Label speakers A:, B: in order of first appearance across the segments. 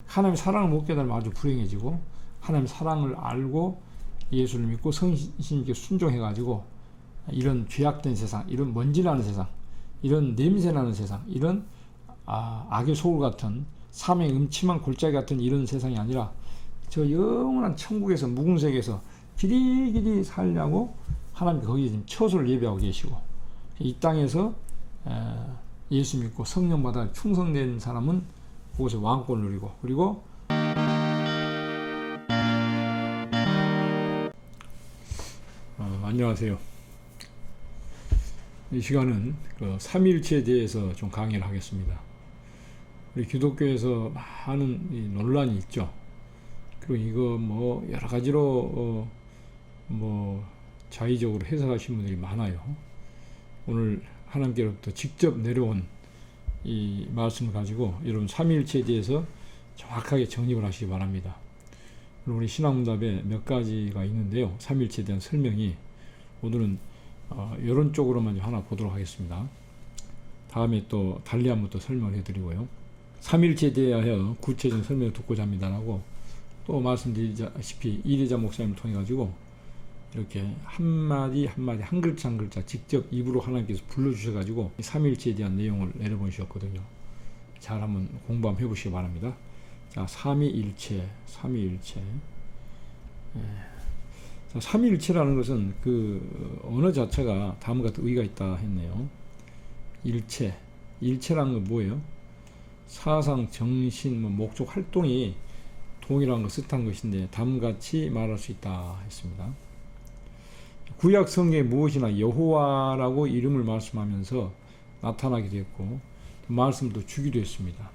A: 하나님의 사랑을 못 깨달으면 아주 불행해지고, 하나님의 사랑을 알고 예수를 믿고 성신님께 순종해가지고 이런 죄악된 세상, 이런 먼지나는 세상, 이런 냄새나는 세상, 이런 악의 소울 같은 사명의 음침한 골짜기 같은 이런 세상이 아니라 저 영원한 천국에서 묵은세계에서 길이길이 살려고 하나님께 거기에 지금 처소를 예비하고 계시고, 이 땅에서 예수 믿고 성령 받아 충성된 사람은 그곳에 왕권을 누리고, 그리고 안녕하세요. 이 시간은 그 삼위일체에 대해서 좀 강의를 하겠습니다. 우리 기독교에서 많은 논란이 있죠. 그리고 이거 뭐 여러 가지로 자의적으로 해석하시는 분들이 많아요. 오늘 하나님께로부터 직접 내려온 이 말씀을 가지고 여러분 삼위일체에 대해서 정확하게 정립을 하시기 바랍니다. 우리 신앙문답에 몇 가지가 있는데요. 삼위일체에 대한 설명이 오늘은 이런 쪽으로만 하나 보도록 하겠습니다. 다음에 또 달리 한번 또 설명을 해드리고요. 삼위일체에 대하여 구체적인 설명을 듣고자 합니다라고 또 말씀드리다시피 이래자 목사님을 통해 가지고 이렇게 한마디 한마디 한 글자 한 글자 직접 입으로 하나님께서 불러주셔가지고 삼위일체에 대한 내용을 내려보셨거든요. 잘 한번 공부 한번 해보시기 바랍니다. 자, 삼위일체. 자, 삼위일체라는 것은 그 언어 자체가 다음과 같은 의의가 있다 했네요. 일체라는 건 뭐예요? 사상, 정신, 목적, 활동이 동일한 것을 뜻한 것인데 다음같이 말할 수 있다 했습니다. 구약 성경에 무엇이나 여호와라고 이름을 말씀하면서 나타나기도 했고 말씀도 주기도 했습니다.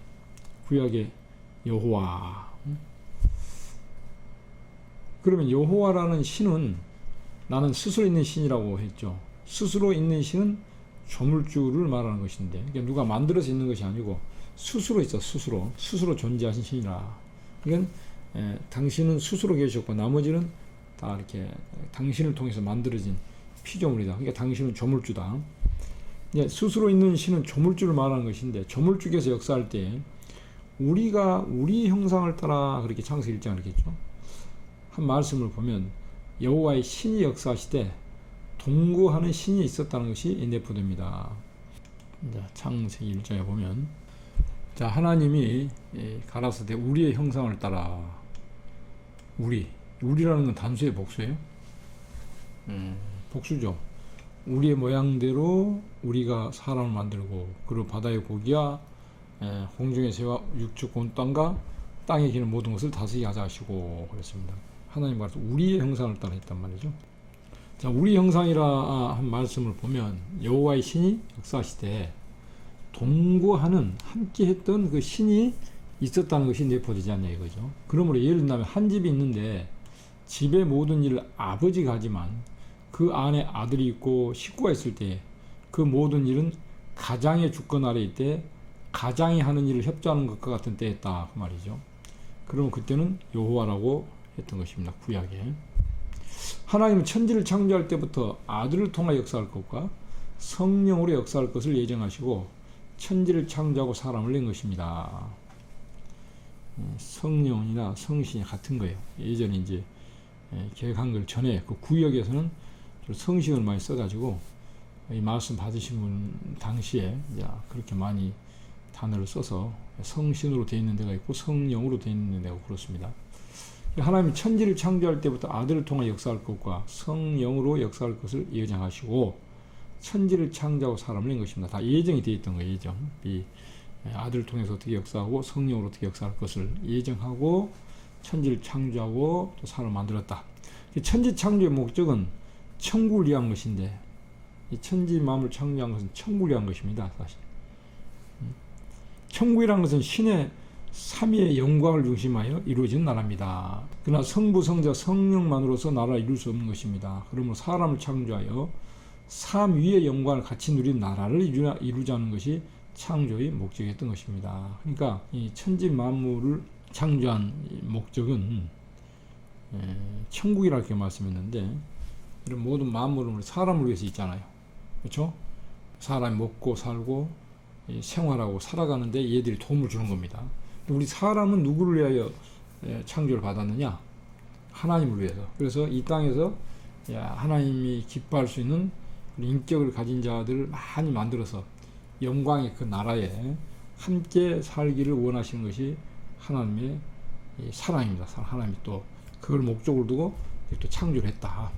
A: 구약의 여호와. 그러면 여호와라는 신은 나는 스스로 있는 신이라고 했죠. 스스로 있는 신은 조물주를 말하는 것인데, 그러니까 누가 만들어서 있는 것이 아니고 스스로 있어. 스스로 존재하신 신이라. 그러니까 당신은 스스로 계셨고 나머지는 다 이렇게 당신을 통해서 만들어진 피조물이다. 그러니까 당신은 조물주다. 스스로 있는 신은 조물주를 말하는 것인데, 조물주께서 역사할 때 우리가 우리 형상을 따라 그렇게 창세기 1장을 했겠죠. 한 말씀을 보면 여호와의 신이 역사하시되 동거하는 신이 있었다는 것이 내포됩니다. 창세기 1장에 보면 자, 하나님이 가라사대 우리의 형상을 따라. 우리라는 건 단수의 복수예요? 복수죠. 우리의 모양대로 우리가 사람을 만들고 그리고 바다의 고기와 공중의 새와 육축 온 땅과 땅에 기는 모든 것을 다스리게 하자 하시고 그랬습니다. 하나님 말씀 우리의 형상을 따라 했단 말이죠. 자, 우리 형상이라 한 말씀을 보면 여호와의 신이 역사하시되 동거하는 함께 했던 그 신이 있었다는 것이 내포되지 않냐 이거죠. 그러므로 예를 들면 한 집이 있는데 집의 모든 일을 아버지가 하지만 그 안에 아들이 있고 식구가 있을 때 그 모든 일은 가장의 주권 아래 있되 가장이 하는 일을 협조하는 것과 같은 때였다 그 말이죠. 그러면 그때는 여호와라고 했던 것입니다. 구약에 하나님은 천지를 창조할 때부터 아들을 통하여 역사할 것과 성령으로 역사할 것을 예정하시고 천지를 창조하고 사람을 낸 것입니다. 성령이나 성신이 같은 거예요. 예전에 이제 계획 한글 전에 그 구역에서는 성신을 많이 써가지고 이 말씀 받으신 분 당시에 이제 그렇게 많이 단어를 써서 성신으로 되어 있는 데가 있고 성령으로 되어 있는 데가 있고 그렇습니다. 하나님이 천지를 창조할 때부터 아들을 통해 역사할 것과 성령으로 역사할 것을 예정하시고 천지를 창조하고 사람을 낸 것입니다. 다 예정이 되어 있던 거예요. 예정. 이 아들을 통해서 어떻게 역사하고 성령으로 어떻게 역사할 것을 예정하고 천지를 창조하고 또 사람을 만들었다. 천지 창조의 목적은 천국을 위한 것인데 이 천지 마음을 창조한 것은 천국을 위한 것입니다. 사실 천국이라는 것은 신의 삼위의 영광을 중심하여 이루어진 나라입니다. 그러나 성부, 성자, 성령만으로서 나라를 이룰 수 없는 것입니다. 그러므로 사람을 창조하여 삼위의 영광을 같이 누린 나라를 이루자는 것이 창조의 목적이었던 것입니다. 그러니까 이 천지 만물을 창조한 목적은 천국이라고 이렇게 말씀했는데 이런 모든 만물은 사람을 위해서 있잖아요. 그렇죠? 사람이 먹고 살고 생활하고 살아가는데 얘들이 도움을 주는 겁니다. 우리 사람은 누구를 위하여 창조를 받았느냐? 하나님을 위해서. 그래서 이 땅에서 하나님이 기뻐할 수 있는 인격을 가진 자들을 많이 만들어서 영광의 그 나라에 함께 살기를 원하시는 것이 하나님의 사랑입니다. 하나님이 또 그걸 목적으로 두고 또 창조를 했다.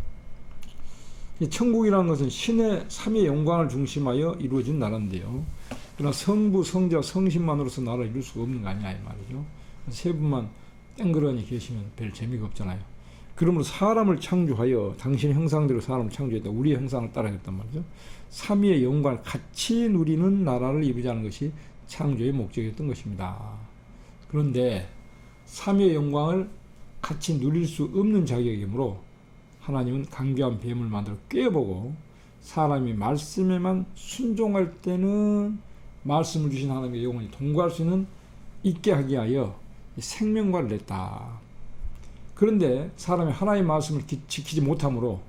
A: 천국이라는 것은 신의 삼위의 영광을 중심하여 이루어진 나라인데요. 그러나 성부, 성자, 성신만으로서 나라를 이룰 수가 없는 거 아니냐 이 말이죠. 세 분만 땡그러니 계시면 별 재미가 없잖아요. 그러므로 사람을 창조하여 당신의 형상대로 사람을 창조했다. 우리의 형상을 따라했단 말이죠. 삼위의 영광을 같이 누리는 나라를 이루자는 것이 창조의 목적이었던 것입니다. 그런데 삼위의 영광을 같이 누릴 수 없는 자격이므로 하나님은 강교한 뱀을 만들어 꿰어보고 사람이 말씀에만 순종할 때는 말씀을 주신 하나님의 영혼이 동거할 수 있게 하기 위하여 생명과를 냈다. 그런데 사람이 하나님의 말씀을 지키지 못함으로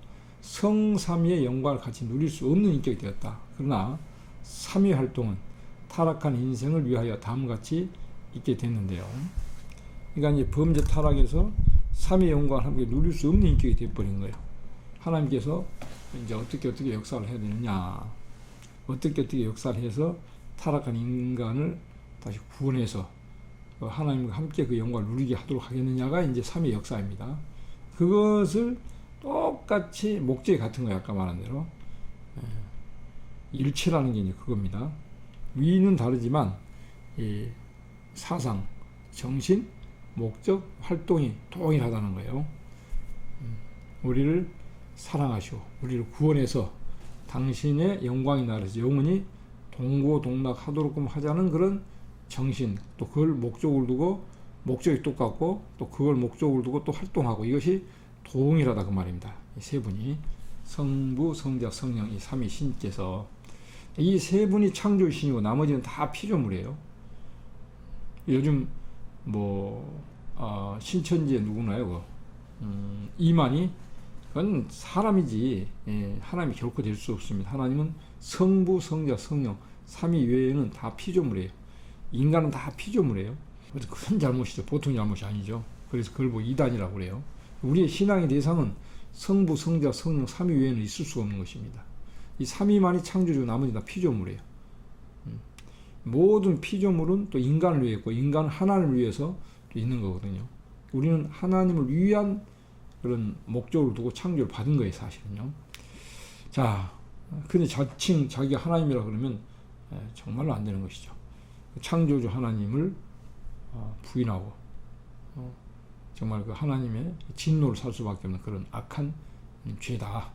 A: 성삼위의 영광을 같이 누릴 수 없는 인격이 되었다. 그러나 삼위 활동은 타락한 인생을 위하여 다음같이 있게 됐는데요. 그러니까 이제 범죄 타락에서 삼위의 영광을 함께 누릴 수 없는 인격이 되어버린 거예요. 하나님께서 이제 어떻게 역사를 해야 되느냐, 어떻게 역사를 해서 타락한 인간을 다시 구원해서 하나님과 함께 그 영광을 누리게 하도록 하겠느냐가 이제 삼위의 역사입니다. 그것을 똑같이 목적이 같은 거예요. 아까 말한 대로 일체라는 게 이제 그겁니다. 위는 다르지만 이 사상, 정신, 목적, 활동이 동일하다는 거예요. 우리를 사랑하시고 우리를 구원해서 당신의 영광의 나라에서 영원히 동고동락하도록 하자는 그런 정신, 또 그걸 목적을 두고 목적이 똑같고 또 그걸 목적을 두고 또 활동하고 이것이 동일하다 그 말입니다. 이 세 분이 성부, 성자, 성령 이 삼위 신께서 이 세 분이 창조신이고 나머지는 다 피조물이에요. 요즘 신천지에 누구나요? 이만희 그건 사람이지 하나님이 결코 될 수 없습니다. 하나님은 성부, 성자, 성령 삼위 외에는 다 피조물이에요. 인간은 다 피조물이에요. 그래서 큰 잘못이죠. 보통 잘못이 아니죠. 그래서 그걸 보고 이단이라고 그래요. 우리의 신앙의 대상은 성부, 성자, 성령 삼위 외에는 있을 수가 없는 것입니다. 이 삼위만이 창조주고 나머지 다 피조물이에요. 모든 피조물은 또 인간을 위해 있고 인간은 하나님을 위해서 또 있는 거거든요. 우리는 하나님을 위한 그런 목적을 두고 창조를 받은 거예요, 사실은요. 자, 근데 자칭 자기가 하나님이라 그러면 정말로 안 되는 것이죠. 창조주 하나님을 부인하고 정말 그 하나님의 진노를 살 수밖에 없는 그런 악한 죄다.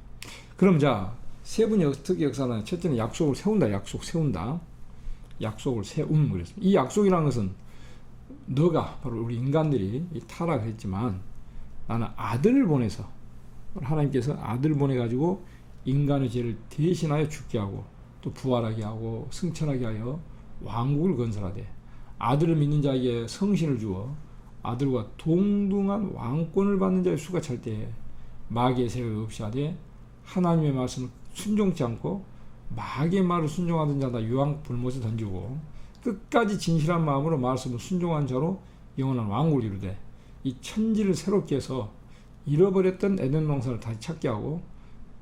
A: 그럼 자, 세 분이 어떻게 역사하냐? 첫째는 약속을 세운다. 약속을 세운 그랬습니다. 이 약속이라는 것은 너가 바로 우리 인간들이 타락을 했지만 나는 아들을 보내서 하나님께서 아들을 보내가지고 인간의 죄를 대신하여 죽게 하고 또 부활하게 하고 승천하게 하여 왕국을 건설하되 아들을 믿는 자에게 성신을 주어 아들과 동등한 왕권을 받는 자의 수가 찰 때에 마귀의 세력을 없이 하되 하나님의 말씀을 순종치 않고 마귀의 말을 순종하던 자다 유황 불못에 던지고 끝까지 진실한 마음으로 말씀을 순종한 자로 영원한 왕국을 이루되 이 천지를 새롭게 해서 잃어버렸던 에덴 동산을 다시 찾게 하고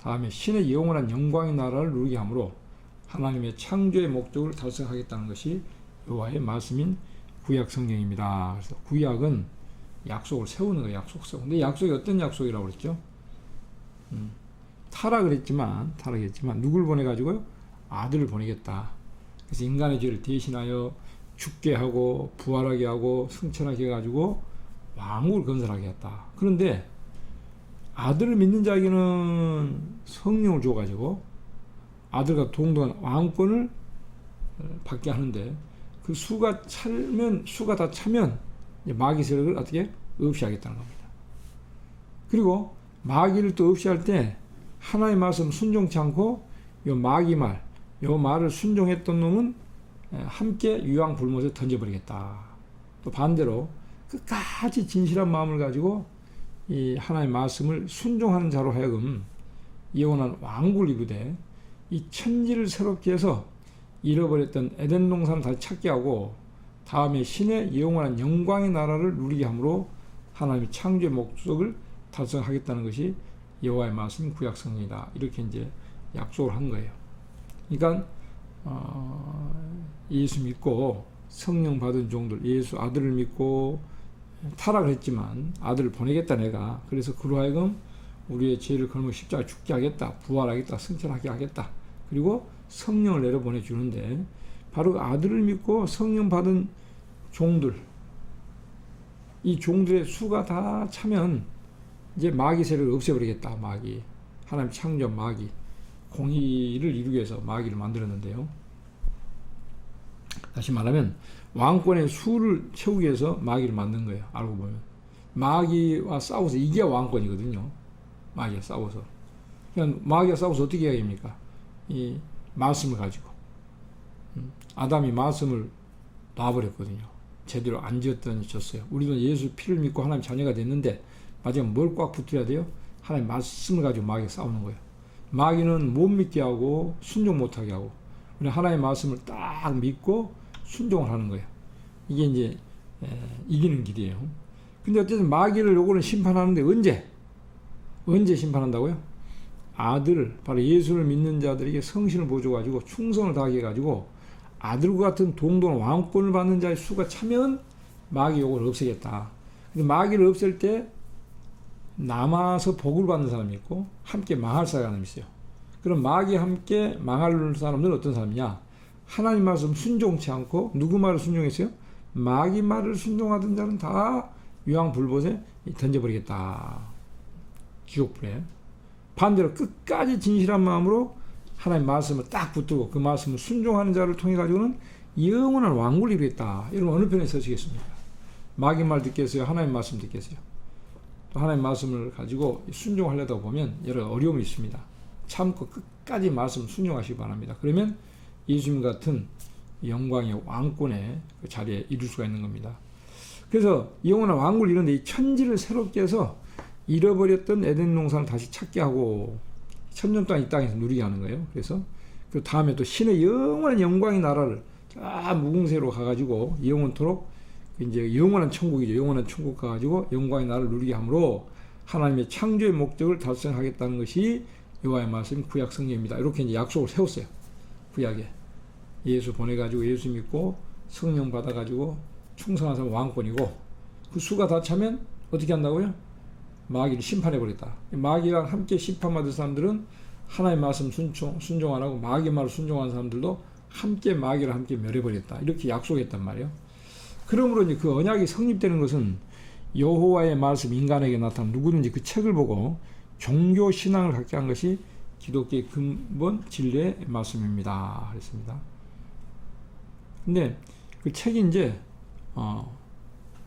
A: 다음에 신의 영원한 영광의 나라를 누리게 하므로 하나님의 창조의 목적을 달성하겠다는 것이 여호와의 말씀인 구약 성경입니다. 그래서 구약은 약속을 세우는 거예요. 약속 세우는. 근데 약속이 어떤 약속이라고 그랬죠? 타락했지만 누굴 보내가지고요? 아들을 보내겠다. 그래서 인간의 죄를 대신하여 죽게 하고 부활하게 하고 승천하게 해가지고 왕국을 건설하게 했다. 그런데 아들을 믿는 자에게는 성령을 줘가지고 아들과 동등한 왕권을 받게 하는데 그 수가 다 차면 마귀 세력을 어떻게 없이 하겠다는 겁니다. 그리고 마귀를 또 없이 할 때 하나의 말씀 순종치 않고 요 마귀 말, 요 말을 순종했던 놈은 함께 유황 불못에 던져버리겠다. 또 반대로 끝까지 진실한 마음을 가지고 이 하나의 말씀을 순종하는 자로 하여금 영원한 왕국을 이루되 이 천지를 새롭게 해서 잃어버렸던 에덴 동산을 다시 찾게 하고 다음에 신의 영원한 영광의 나라를 누리게 함으로 하나님의 창조의 목적을 달성하겠다는 것이 여호와의 말씀 구약 성경이다. 이렇게 이제 약속을 한 거예요. 그러니까 예수 믿고 성령 받은 종들, 예수 아들을 믿고 타락을 했지만 아들을 보내겠다 내가. 그래서 그로 하여금 우리의 죄를 걸고 십자가에 죽게 하겠다, 부활하겠다, 승천하게 하겠다. 그리고 성령을 내려보내 주는데 바로 그 아들을 믿고 성령 받은 종들, 이 종들의 수가 다 차면 이제 마귀 세력을 없애버리겠다. 마귀, 하나님 창조한 마귀, 공의를 이루기 위해서 마귀를 만들었는데요. 다시 말하면 왕권의 수를 채우기 위해서 마귀를 만든 거예요. 알고 보면 마귀와 싸워서 이게 왕권이거든요. 마귀와 싸워서. 그냥 마귀와 싸워서 어떻게 해야 됩니까? 이 말씀을 가지고 아담이 말씀을 놔버렸거든요. 제대로 안 지었더니 졌어요. 우리도 예수 피를 믿고 하나님 자녀가 됐는데 마지막 뭘 꽉 붙들어야 돼요? 하나님 말씀을 가지고 마귀와 싸우는 거예요. 마귀는 못 믿게 하고 순종 못하게 하고 우리 하나님의 말씀을 딱 믿고 순종을 하는 거예요. 이게 이제 이기는 길이에요. 근데 어쨌든 마귀를 요거는 심판하는데 언제 심판한다고요? 아들, 바로 예수를 믿는 자들에게 성신을 보여줘가지고 충성을 다하게 해가지고 아들과 같은 동등한 왕권을 받는 자의 수가 차면 마귀 요걸 없애겠다. 근데 마귀를 없앨 때 남아서 복을 받는 사람이 있고 함께 망할 사람이 있어요. 그럼 마귀와 함께 망할 사람들은 어떤 사람이냐? 하나님 말씀 순종치 않고 누구 말을 순종했어요? 마귀 말을 순종하던 자는 다 유황불못에 던져버리겠다. 지옥불에. 반대로 끝까지 진실한 마음으로 하나님 말씀을 딱 붙들고 그 말씀을 순종하는 자를 통해 가지고는 영원한 왕국을 이루겠다. 여러분 어느 편에 서시겠습니까? 마귀 말 듣겠어요? 하나님 말씀 듣겠어요? 또 하나님 말씀을 가지고 순종하려다 보면 여러 어려움이 있습니다. 참고 끝까지 말씀 순종하시기 바랍니다. 그러면 예수님 같은 영광의 왕권의 그 자리에 이룰 수가 있는 겁니다. 그래서 영원한 왕국을 이루는데 이 천지를 새롭게 해서 잃어버렸던 에덴 동산을 다시 찾게 하고 천년 동안 이 땅에서 누리게 하는 거예요. 그래서 그 다음에 또 신의 영원한 영광의 나라를 쫙 무궁세로 가가지고 영원토록 이제 영원한 천국이죠. 영원한 천국 가가지고 영광의 나라를 누리게 함으로 하나님의 창조의 목적을 달성하겠다는 것이 여호와의 말씀 구약 성경입니다. 이렇게 이제 약속을 세웠어요. 구약에 예수 보내가지고 예수 믿고 성령 받아가지고 충성한 사람 왕권이고 그 수가 다 차면 어떻게 한다고요? 마귀를 심판해버렸다. 마귀랑 함께 심판받을 사람들은 하나님의 말씀 순종 안 하고 마귀 말을 순종하는 사람들도 함께 마귀를 함께 멸해버렸다. 이렇게 약속했단 말이에요. 그러므로 이제 그 언약이 성립되는 것은 여호와의 말씀 인간에게 나타난 누구든지 그 책을 보고 종교 신앙을 갖게 한 것이 기독교의 근본 진리의 말씀입니다. 그랬습니다. 근데 그 책이 이제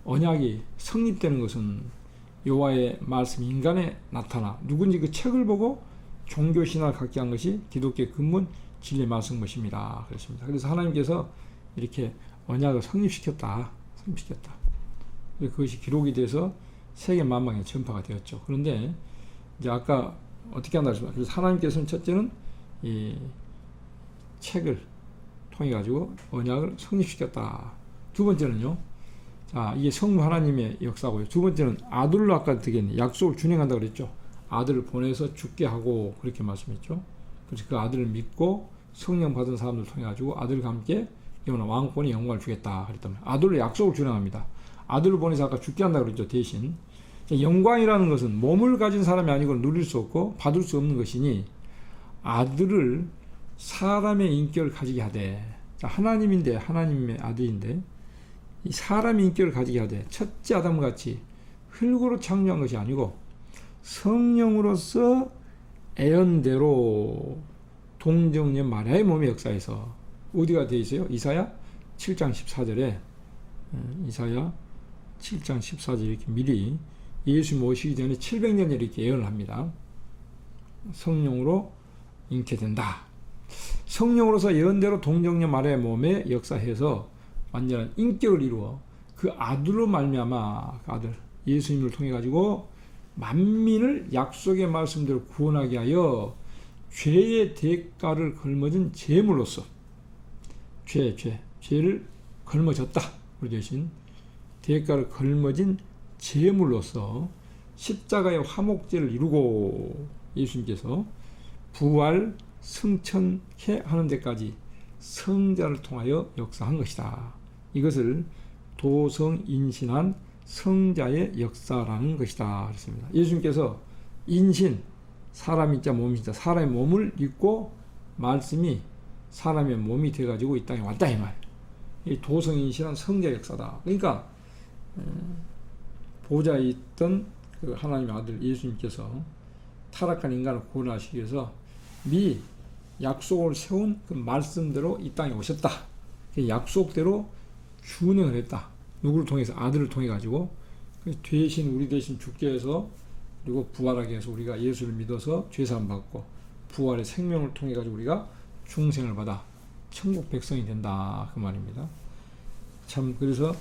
A: 언약이 성립되는 것은 여호와의 말씀 인간에 나타나 누군지 그 책을 보고 종교 신앙을 갖게 한 것이 기독교의 근본 진리의 말씀 것입니다. 그렇습니다. 그래서 하나님께서 이렇게 언약을 성립시켰다. 그것이 기록이 돼서 세계 만방에 전파가 되었죠. 그런데 이제 아까 어떻게 한다 했습니까? 그래서 하나님께서는 첫째는 이 책을 통해 가지고 언약을 성립시켰다. 두 번째는요. 자, 이게 성부 하나님의 역사고요. 두 번째는 아들로 아까 되겠네. 약속을 준행한다고 그랬죠. 아들을 보내서 죽게 하고 그렇게 말씀했죠. 그래서 그 아들을 믿고 성령 받은 사람들 통해 가지고 아들과 함께 영원한 왕권의 영광을 주겠다 그랬단 말이에요. 아들로 약속을 준행합니다. 아들을 보내서 아까 죽게 한다고 그랬죠. 대신 영광이라는 것은 몸을 가진 사람이 아니고 누릴 수 없고 받을 수 없는 것이니 아들을 사람의 인격을 가지게 하되, 자, 하나님인데 하나님의 아들인데 이 사람의 인격을 가지게 하되 첫째 아담같이 흙으로 창조한 것이 아니고 성령으로서 애언대로 동정녀 마리아의 몸의 역사에서 어디가 되어 있어요? 이사야 7장 14절에 이사야 7장 14절 이렇게 미리 예수 오시기 전에 700년 이렇게 예언을 합니다. 성령으로 잉태된다. 성령으로서 예언대로 동정녀 마리아의 몸에 역사해서 완전한 인격을 이루어 그 아들로 말미암아 그 아들 예수님을 통해 가지고 만민을 약속의 말씀대로 구원하게 하여 죄의 대가를 걸머진 제물로서 죄를 걸머졌다. 우리 대신 대가를 걸머진 제물로서 십자가의 화목제를 이루고 예수님께서 부활 승천케 하는 데까지 성자를 통하여 역사한 것이다. 이것을 도성인신한 성자의 역사라는 것이다. 그렇습니다. 예수님께서 인신, 사람 인자 몸 인자, 사람의 몸을 입고 말씀이 사람의 몸이 돼가지고 이 땅에 왔다 이 말. 이 도성인신한 성자의 역사다. 그러니까 보좌에 있던 그 하나님의 아들 예수님께서 타락한 인간을 구원하시기 위해서 미 약속을 세운 그 말씀대로 이 땅에 오셨다. 그 약속대로 준행을 했다. 누구를 통해서? 아들을 통해 가지고 대신 우리 대신 죽게 해서 그리고 부활하게 해서 우리가 예수를 믿어서 죄사함 받고 부활의 생명을 통해 가지고 우리가 중생을 받아 천국 백성이 된다 그 말입니다. 참 그래서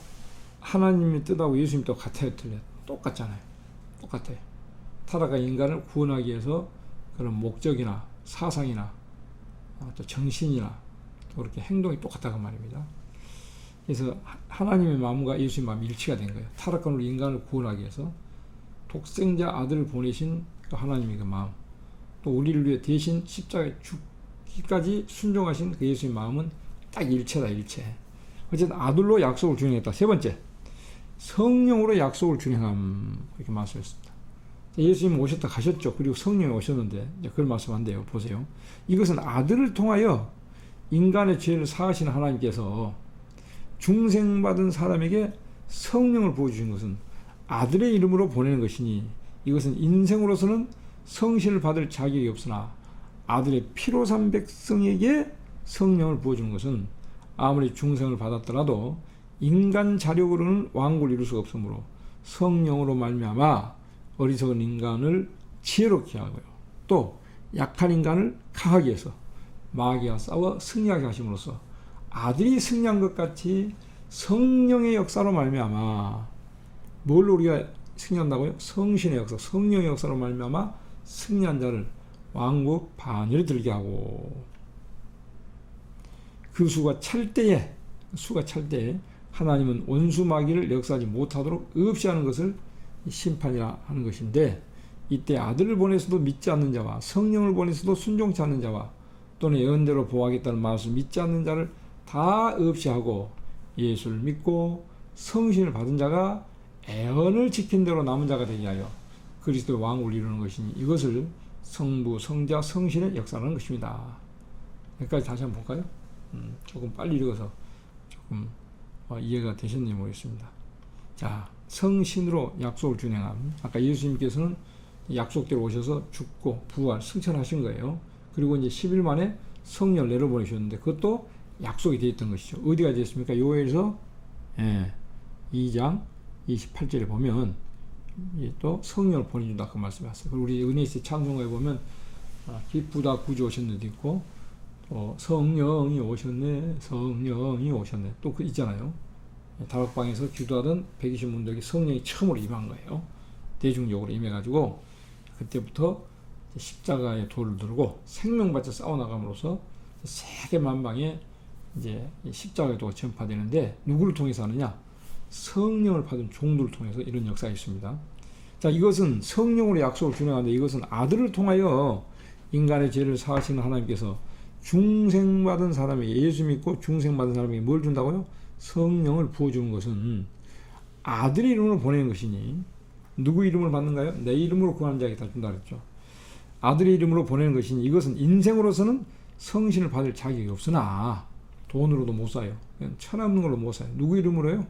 A: 하나님의 뜻하고 예수님 뜻 같아요, 틀려요? 똑같잖아요. 똑같아요. 타락한 인간을 구원하기 위해서 그런 목적이나 사상이나 또 정신이나 또 그렇게 행동이 똑같다고 말입니다. 그래서 하나님의 마음과 예수의 마음이 일치가 된 거예요. 타락한 우리 인간을 구원하기 위해서 독생자 아들을 보내신 그 하나님의 그 마음, 또 우리를 위해 대신 십자가에 죽기까지 순종하신 그 예수의 마음은 딱 일체다, 일체. 어쨌든 아들로 약속을 준행했다. 세 번째, 성령으로 약속을 준행함. 이렇게 말씀했습니다. 예수님 오셨다 가셨죠. 그리고 성령이 오셨는데 그걸 말씀한대요. 보세요. 이것은 아들을 통하여 인간의 죄를 사하시는 하나님께서 중생받은 사람에게 성령을 부어주신 것은 아들의 이름으로 보내는 것이니 이것은 인생으로서는 성신을 받을 자격이 없으나 아들의 피로 산 백성에게 성령을 부어주는 것은 아무리 중생을 받았더라도 인간 자력으로는 왕국을 이룰 수가 없으므로 성령으로 말미암아 어리석은 인간을 지혜롭게 하고요. 또 약한 인간을 강하게 해서 마귀와 싸워 승리하게 하심으로써 아들이 승리한 것 같이 성령의 역사로 말미암아 뭘로 우리가 승리한다고요? 성신의 역사, 성령의 역사로 말미암아 승리한 자를 왕국 반열에 들게 하고 그 수가 찰 때에 하나님은 원수 마귀를 역사하지 못하도록 없이 하는 것을 심판이라 하는 것인데 이때 아들을 보내서도 믿지 않는 자와 성령을 보내서도 순종치 않는 자와 또는 예언대로 보호하겠다는 말씀을 믿지 않는 자를 다 없이 하고 예수를 믿고 성신을 받은 자가 애언을 지킨 대로 남은 자가 되게 하여 그리스도의 왕국을 이루는 것이니 이것을 성부, 성자, 성신의 역사라는 것입니다. 여기까지 다시 한번 볼까요? 조금 빨리 읽어서 조금 이해가 되셨는지 모르겠습니다. 자, 성신으로 약속을 준행함. 아까 예수님께서는 약속대로 오셔서 죽고 부활, 승천하신 거예요. 그리고 이제 10일 만에 성령을 내려보내셨는데 그것도 약속이 되어 있던 것이죠. 어디가 되었습니까? 요엘서 2장 28절에 보면 또 성령을 보내준다 그 말씀이 왔어요. 그리고 우리 은혜의 찬송가에 보면 기쁘다 구주 오셨는데 있고 또 성령이 오셨네, 성령이 오셨네 또 그 있잖아요. 다락방에서 기도하던 120문들에게 성령이 처음으로 임한 거예요. 대중적으로 임해가지고 그때부터 십자가의 돌을 들고 생명받쳐 싸워나감으로써 세계 만방에 이제 십자가의 도가 전파되는데 누구를 통해서 하느냐? 성령을 받은 종들을 통해서 이런 역사가 있습니다. 자, 이것은 성령으로 약속을 준행하는데 이것은 아들을 통하여 인간의 죄를 사하시는 하나님께서 중생받은 사람에게 예수 믿고 중생받은 사람에게 뭘 준다고요? 성령을 부어주는 것은 아들의 이름으로 보내는 것이니 누구 이름을 받는가요? 내 이름으로 구하는 자에게 다 준다 그랬죠. 아들의 이름으로 보내는 것이니 이것은 인생으로서는 성신을 받을 자격이 없으나 돈으로도 못 사요. 그냥 천없는 걸로 못 사요. 누구 이름으로요?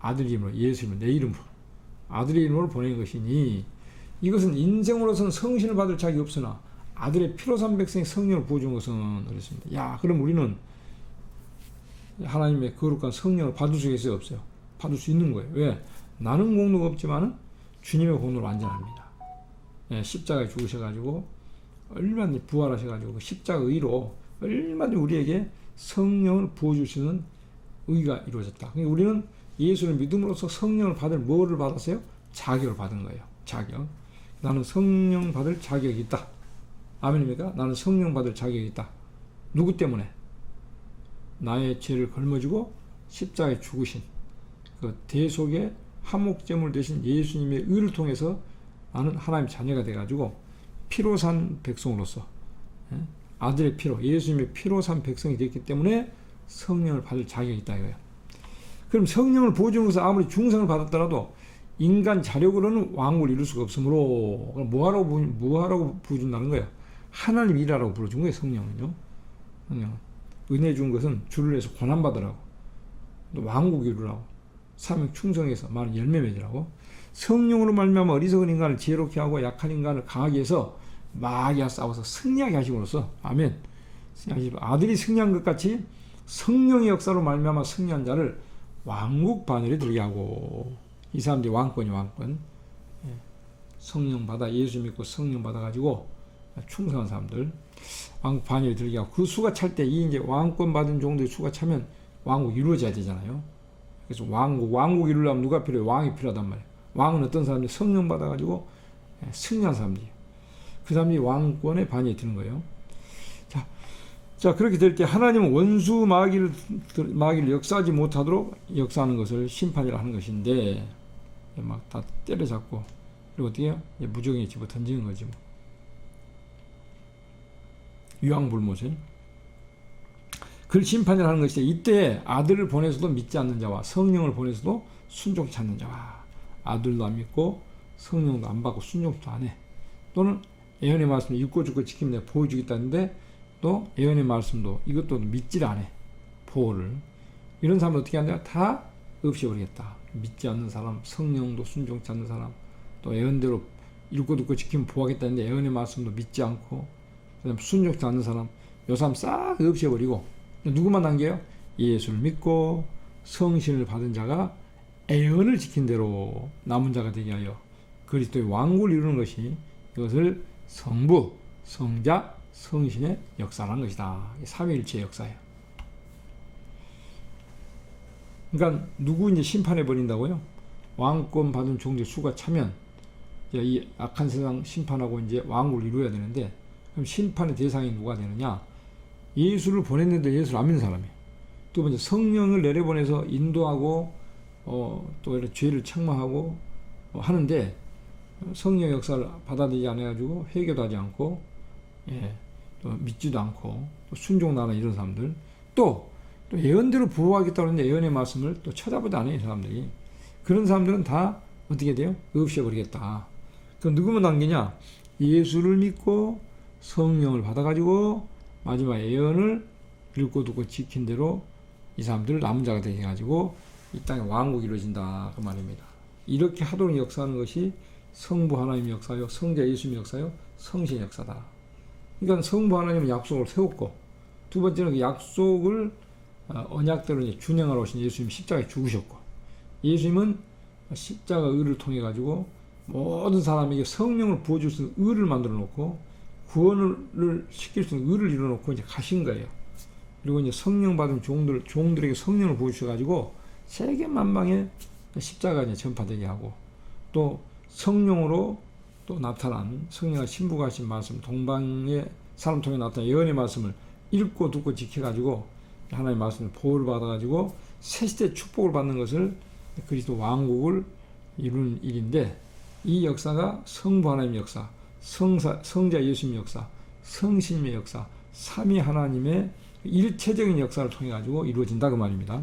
A: 아들 이름으로, 예수 이름으로, 내 이름으로 아들의 이름으로 보내는 것이니 이것은 인생으로서는 성신을 받을 자격이 없으나 아들의 피로 산 백성의 성령을 부어준 것은 그렇습니다. 야, 그럼 우리는 하나님의 거룩한 성령을 받을 수 있어요, 없어요? 받을 수 있는 거예요. 왜? 나는 공로가 없지만은 주님의 공로로 완전합니다. 예, 십자가에 죽으셔가지고 얼마나 부활하셔가지고 그 십자가 의로 얼마나 우리에게 성령을 부어주시는 의가 이루어졌다. 그러니까 우리는 예수를 믿음으로써 성령을 받을 뭐를 받았어요? 자격을 받은 거예요. 자격. 나는 성령 받을 자격이 있다. 아멘입니까? 나는 성령 받을 자격이 있다. 누구 때문에? 나의 죄를 걸머지고 십자가에 죽으신 그 대속의 화목제물 대신 예수님의 의를 통해서 나는 하나님의 자녀가 돼가지고 피로 산 백성으로서 아들의 피로, 예수님의 피로 산 백성이 됐기 때문에 성령을 받을 자격이 있다 이거예요. 그럼 성령을 부어주는 것은 아무리 중상을 받았더라도 인간 자력으로는 왕국을 이룰 수가 없으므로 뭐하라고 부어준다는 거예요. 하나님 일하라고 불러준 거예요. 성령은요. 성령 은혜 준 것은 주를 위해서 고난받으라고, 또 왕국 이루라고, 사명 충성해서 많은 열매 맺으라고, 성령으로 말미암아 어리석은 인간을 지혜롭게 하고 약한 인간을 강하게 해서 마귀와 싸워서 승리하게 하심으로써, 아멘, 아들이 승리한 것 같이 성령의 역사로 말미암아 승리한 자를 왕국 반열에 들게 하고, 이 사람들이 왕권. 성령 받아, 예수 믿고 성령 받아가지고 충성한 사람들 왕국 반열에 들게 하고, 그 수가 찰 때 이 이제 왕권 받은 종들의 수가 차면 왕국 이루어져야 되잖아요. 그래서 왕국 이루려면 누가 필요해? 왕이 필요하단 말이에요. 왕은 어떤 사람이 성령 받아가지고 승리한 사람들이에요. 그 사람이 왕권의 반열에 드는 거예요. 자, 그렇게 될 때 하나님은 원수 마귀를 역사하지 못하도록 역사하는 것을 심판이라 하는 것인데, 막 다 때려잡고, 그리고 어떻게 해요? 무적에 집어 던지는 거지 뭐. 유황불못을. 그걸 심판이라 하는 것이, 이때 아들을 보내서도 믿지 않는 자와 성령을 보내서도 순종치 않는 자와, 아들도 안 믿고 성령도 안 받고 순종도 안 해, 또는 예언의 말씀을 읽고 죽고 지키면 내가 보여주겠다는데 또 예언의 말씀도 이것도 믿지를 않아, 보호를. 이런 사람은 어떻게 한다? 다 없애버리겠다. 믿지 않는 사람, 성령도 순종치 않는 사람, 또 예언대로 읽고 듣고 지키면 보호하겠다는데 예언의 말씀도 믿지 않고 그다음 순종치 않는 사람, 요 사람 싹 없애버리고 누구만 남겨요? 예수를 믿고 성신을 받은 자가 예언을 지킨 대로 남은 자가 되게 하여 그리스도의 왕국을 이루는 것이, 이것을 성부, 성자, 성신의 역사라는 것이다. 삼위일체의 역사예요. 그러니까 누구 이제 심판해 버린다고요? 왕권 받은 종들 수가 차면 이 악한 세상 심판하고 이제 왕국을 이루어야 되는데, 그럼 심판의 대상이 누가 되느냐? 예수를 보냈는데 예수를 안 믿는 사람이에요. 두 번째, 성령을 내려보내서 인도하고 또 이렇게 죄를 책망하고 하는데 성령 역사를 받아들이지 않아가지고 회개도 하지 않고, 또 믿지도 않고 또 순종도 안 하는 이런 사람들, 또 예언대로 부호하겠다고 하는데 예언의 말씀을 또 쳐다보지 않아요. 이 사람들이. 그런 사람들은 다 어떻게 돼요? 없애버리겠다. 그럼 누구만 남기냐? 예수를 믿고 성령을 받아가지고 마지막 예언을 읽고 듣고 지킨 대로 이 사람들을 남은 자가 되게 해가지고 이 땅에 왕국이 이루어진다 그 말입니다. 이렇게 하도록 역사하는 것이 성부 하나님의 역사요, 성자 예수님의 역사요, 성신의 역사다. 그러니까 성부 하나님은 약속을 세웠고, 두 번째는 그 약속을 언약대로 이제 준행하러 오신 예수님이 십자가에 죽으셨고, 예수님은 십자가 의를 통해 가지고 모든 사람에게 성령을 부어줄 수 있는 의를 만들어 놓고 구원을 시킬 수 있는 의를 이루어 놓고 이제 가신 거예요. 그리고 이제 성령 받은 종들에게 성령을 부어주셔 가지고 세계 만방에 십자가 이제 전파되게 하고, 또 성령으로 또 나타난 성령과 신부가 하신 말씀, 동방의 사람 통해 나타난 예언의 말씀을 읽고 듣고 지켜가지고 하나님의 말씀을 보호를 받아가지고 새시대 축복을 받는 것을 그리스도 왕국을 이루는 일인데, 이 역사가 성부 하나님의 역사, 성자 예수님의 역사, 성신의 역사, 삼위 하나님의 일체적인 역사를 통해 가지고 이루어진다 그 말입니다.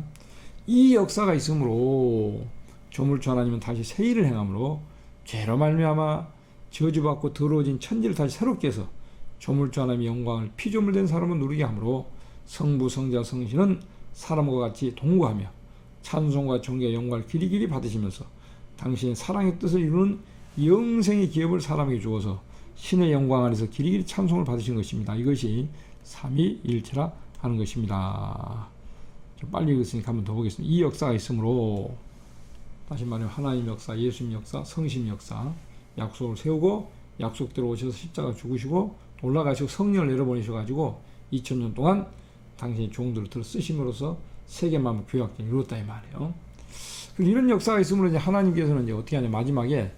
A: 이 역사가 있으므로 조물주 하나님은 다시 새 일을 행함으로 죄로 말미암아 저주받고 더러워진 천지를 다시 새롭게 해서 조물주 하나님의 영광을 피조물된 사람은 누리게 하므로 성부, 성자, 성신은 사람과 같이 동거하며 찬송과 존귀와 영광을 길이길이 받으시면서 당신의 사랑의 뜻을 이루는 영생의 기업을 사람에게 주어서 신의 영광 안에서 길이길이 찬송을 받으시는 것입니다. 이것이 삼위일체라 하는 것입니다. 좀 빨리 읽었으니까 한번 더 보겠습니다. 이 역사가 있으므로, 다시 말하면 하나님 역사, 예수님 역사, 성신 역사, 약속을 세우고 약속대로 오셔서 십자가 죽으시고 올라가시고 성령을 내려보내셔가지고 2000년 동안 당신의 종들을 들어 쓰심으로써 세계만물 교약을 이루었다 이 말이에요. 이런 역사가 있으므로 이제 하나님께서는 이제 어떻게 하냐, 마지막에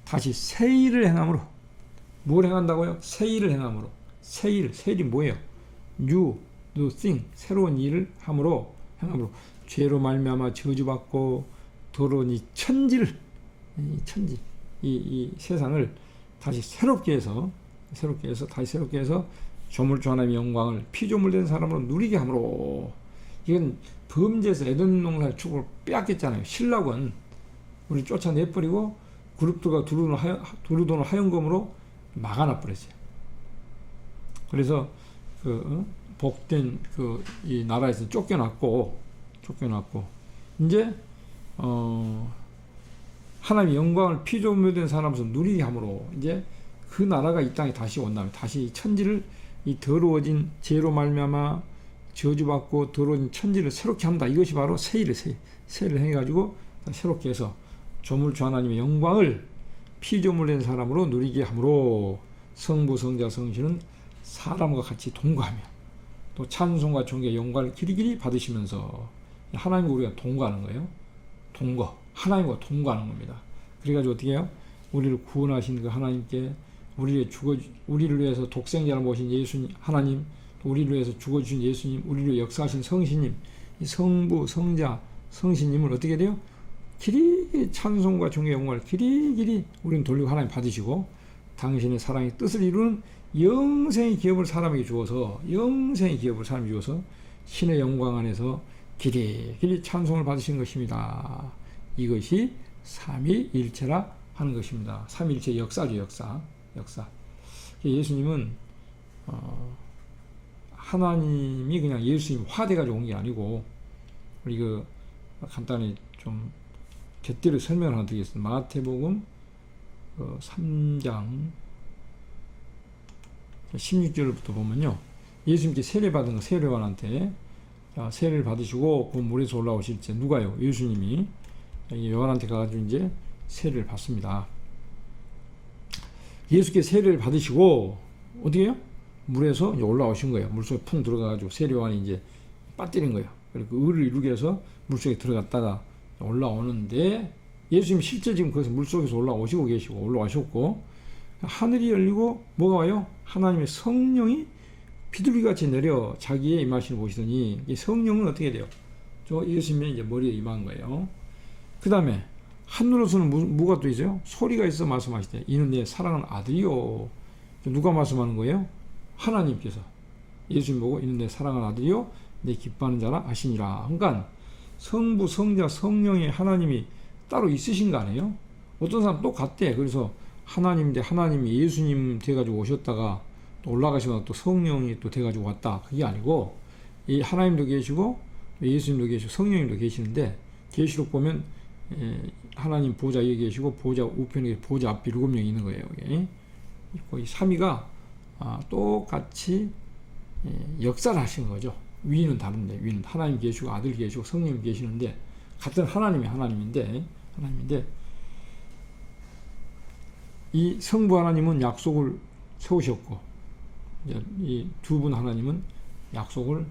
A: 다시 새 일을 행함으로. 뭘 행한다고요? 새 일을 행함으로. 새 일이 뭐예요? new thing, 새로운 일을 행함으로 죄로 말미암아 저주받고 더러운 이 천지를, 이 천지, 이 세상을 다시 새롭게 해서 다시 새롭게 해서 조물주 하나님의 영광을 피조물된 사람으로 누리게 함으로. 이건 범죄에서 에덴 동산의 축복을 빼앗겼잖아요. 신락은 우리 쫓아내버리고 그룹들과 두루도는 하영검으로 막아놔 버렸어요. 그래서 복된 이 나라에서 쫓겨났고 이제 하나님의 영광을 피조물된 사람으로서 누리게 함으로 이제 그 나라가 이 땅에 다시 온다면 다시 천지를 이 더러워진 죄로 말미암아 저주받고 더러워진 천지를 새롭게 합니다. 이것이 바로 세일을 해가지고 새롭게 해서 조물주 하나님의 영광을 피조물된 사람으로 누리게 함으로 성부 성자 성신은 사람과 같이 동거하며 또 찬송과 존귀 영광을 길이길이 받으시면서 하나님과 우리가 동거하는 거예요. 하나님과 동거하는 겁니다. 그래가지고 어떻게 해요? 우리를 구원하신 그 하나님께 우리를 위해서 독생자를 모신 예수님 하나님, 또 우리를 위해서 죽어주신 예수님, 우리를 역사하신 성신님, 이 성부 성자 성신님을 어떻게 돼요? 길이 찬송과 존귀 영광을 길이 우리는 돌리고 하나님 받으시고 당신의 사랑의 뜻을 이루는 영생의 기업을 사람에게 주어서 신의 영광 안에서 길이 찬송을 받으신 것입니다. 이것이 삼위일체라 하는 것입니다. 삼위일체 역사죠. 역사. 예수님은 하나님이 그냥 예수님 화돼가지고 온 게 아니고, 우리 간단히 좀 곁들여 설명을 하나 드리겠습니다. 마태복음 3장 16절부터 보면요, 예수님께 세례받은 세례요한한테 세례를 받으시고 그 물에서 올라오실 때 누가요? 예수님이 요한한테 가가지고 이제 세례를 받습니다. 예수께 세례를 받으시고 어떻게 해요? 물에서 이제 올라오신 거예요. 물속에 풍 들어가가지고 세례요한이 이제 빠뜨린 거예요. 그리고 그 의를 이루기 위해서 물속에 들어갔다가 올라오는데, 예수님 실제 지금 거기서 물속에서 올라오셨고 하늘이 열리고 뭐가 와요? 하나님의 성령이 비둘기같이 내려 자기의 임하시는 보시더니, 이 성령은 어떻게 돼요? 저 예수님의 이제 머리에 임한 거예요. 그 다음에 하늘로서는 뭐가 또 있어요? 소리가 있어 말씀하시되 이는 내 사랑하는 아들이요. 누가 말씀하는 거예요? 하나님께서 예수님 보고 이는 내 사랑하는 아들이요 내 기뻐하는 자라 하시니라. 그러니까 성부 성자 성령의 하나님이 따로 있으신 거 아니에요? 어떤 사람 똑같대. 그래서 하나님인데 하나님이 예수님 돼가지고 오셨다가 또 올라가시거나 또 성령이 또 돼가지고 왔다, 그게 아니고 이 하나님도 계시고 예수님도 계시고 성령님도 계시는데, 계시록 보면 하나님 보좌 위에 계시고 보좌 우편에 보좌 앞에 7명이 있는 거예요. 이 삼위가 똑같이 역사를 하시는 거죠. 위는 다른데, 위는 하나님 계시고 아들 계시고 성령 계시는데 같은 하나님인데 이 성부 하나님은 약속을 세우셨고 이 두 분 하나님은 약속을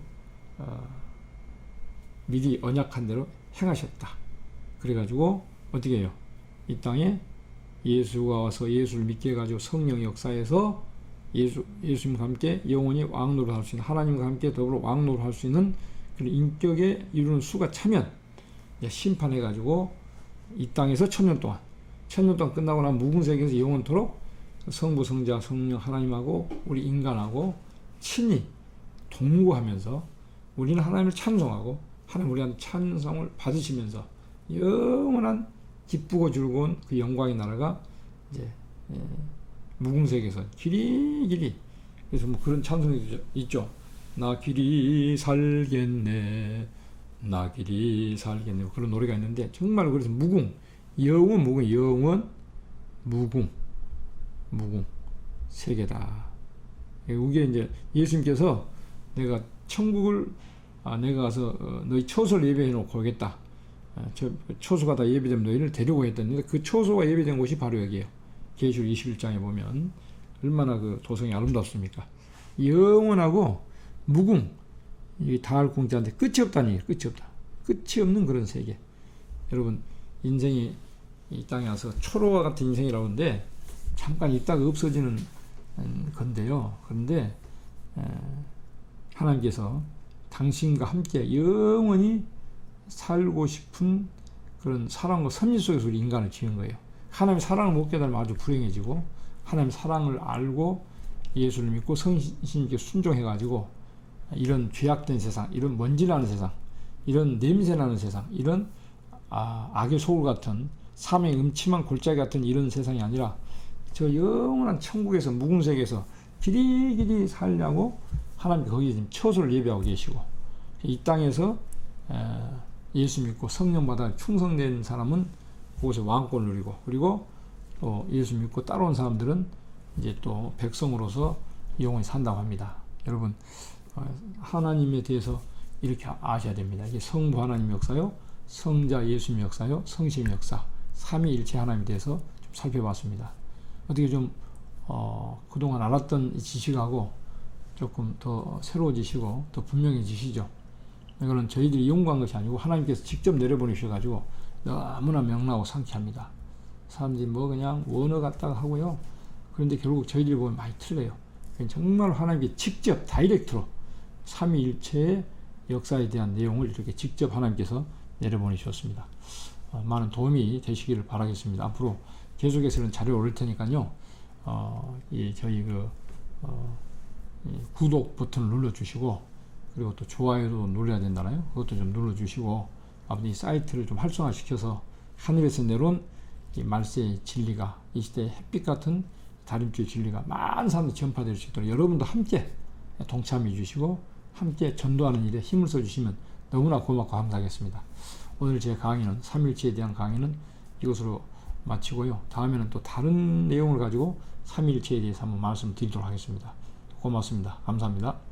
A: 미리 언약한 대로 행하셨다. 그래가지고 어떻게 해요? 이 땅에 예수가 와서 예수를 믿게 해가지고 성령 역사에서 예수님과 함께 영원히 왕노를 할 수 있는, 하나님과 함께 더불어 왕노를 할 수 있는 그런 인격에 이루는 수가 차면 심판해가지고 이 땅에서 1000년 동안 끝나고 나면 묵은세계에서 영원토록 성부 성자 성령 하나님하고 우리 인간하고 친히 동거하면서 우리는 하나님을 찬송하고 하나님 우리한테 찬송을 받으시면서 영원한 기쁘고 즐거운 그 영광의 나라가 이제 묵은세계에서 길이, 그래서 뭐 그런 찬송이 있죠. 나 길이 살겠네, 그런 노래가 있는데, 정말 그래서 영원 무궁 세계다. 이게 이제 예수님께서 내가 천국을 내가 가서 너희 처소를 예배해 놓고 오겠다. 처소가 다 예배되면 너희를 데리고 했던데, 그 처소가 예배된 곳이 바로 여기에요. 계시록 21장에 보면 얼마나 그 도성이 아름답습니까? 영원하고 무궁, 이 다할 공자인데 끝이 없다니, 끝이 없는 그런 세계. 여러분, 인생이 이 땅에 와서 초로와 같은 인생이라고 하는데 잠깐 있다가 없어지는 건데요. 그런데 하나님께서 당신과 함께 영원히 살고 싶은 그런 사랑과 섭리 속에서 우리 인간을 지은 거예요. 하나님의 사랑을 못 깨달으면 아주 불행해지고, 하나님의 사랑을 알고 예수를 믿고 성신님께 순종해가지고 이런 죄악된 세상, 이런 먼지나는 세상, 이런 냄새나는 세상, 이런 악의 소울 같은 사망의 음침한 골짜기 같은 이런 세상이 아니라 저 영원한 천국에서 무궁색에서 길이길이 살려고 하나님께 거기에 지금 처소를 예비하고 계시고, 이 땅에서 예수 믿고 성령 받아 충성된 사람은 그곳에 왕권을 누리고, 그리고 또 예수 믿고 따라온 사람들은 이제 또 백성으로서 영원히 산다고 합니다. 여러분, 하나님에 대해서 이렇게 아셔야 됩니다. 이게 성부 하나님 역사요, 성자 예수님 역사요, 성심 역사, 삼위일체 하나님에 대해서 좀 살펴봤습니다. 어떻게 좀 그동안 알았던 지식하고 조금 더 새로워지시고 더 분명해지시죠? 이거는 저희들이 연구한 것이 아니고 하나님께서 직접 내려보내셔가지고 너무나 명랑하고 상쾌합니다. 사람들이 뭐 그냥 원어 같다고 하고요. 그런데 결국 저희들이 보면 많이 틀려요. 정말 하나님께 직접 다이렉트로 삼위일체의 역사에 대한 내용을 이렇게 직접 하나님께서 내려보내주셨습니다. 많은 도움이 되시기를 바라겠습니다. 앞으로 계속해서 이런 자료를 올릴 테니까요. 저희 구독 버튼을 눌러주시고, 그리고 또 좋아요도 눌러야 된다나요? 그것도 좀 눌러주시고, 아무튼 이 사이트를 좀 활성화시켜서 하늘에서 내려온 이 말세의 진리가, 이 시대의 햇빛 같은 다림주의 진리가 많은 사람들이 전파될 수 있도록 여러분도 함께 동참해 주시고 함께 전도하는 일에 힘을 써주시면 너무나 고맙고 감사하겠습니다. 오늘 제 강의는 삼일체에 대한 강의는 이것으로 마치고요. 다음에는 또 다른 내용을 가지고 삼일체에 대해서 한번 말씀드리도록 하겠습니다. 고맙습니다. 감사합니다.